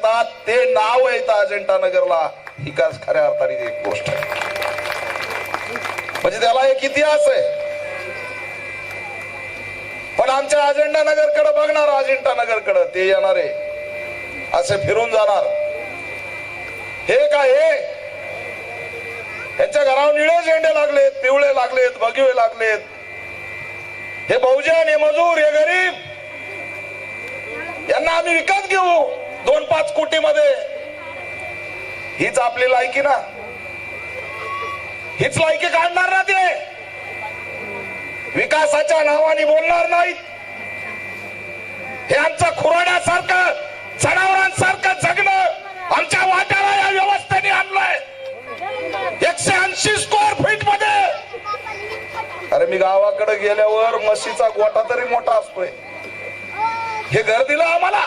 करतात ते नाव येतं अजिंठा नगरला, ही का खऱ्या अर्थाने एक गोष्ट आहे. म्हणजे त्याला एक इतिहास आहे. पण आमच्या अजिंठा नगरकडे बघणार, अजिंठा नगरकडे ते येणार आहे असे फिरून जाणार. हे काय हे, यांच्या घरावर निळे झेंडे लागलेत, पिवळे लागलेत, भगवे लागलेत. हे बहुजन, हे मजूर, हे गरीब, यांना आम्ही विकत घेऊ 2-5 कोटी मध्ये. हीच आपली लायकी ना, हीच लायकी काढणार ना ते. विकासाच्या नावाने बोलणार नाहीत. हे आमचं खुराड्यासारखं, जनावरांसारखं जगणं आमच्या वाट्याला या व्यवस्थेने आणलंय. 180 स्क्वेअर फीट मध्ये. अरे मी गावाकडे गेल्यावर म्हशीचा गोठा तरी मोठा असतोय. हे घर दिलं आम्हाला.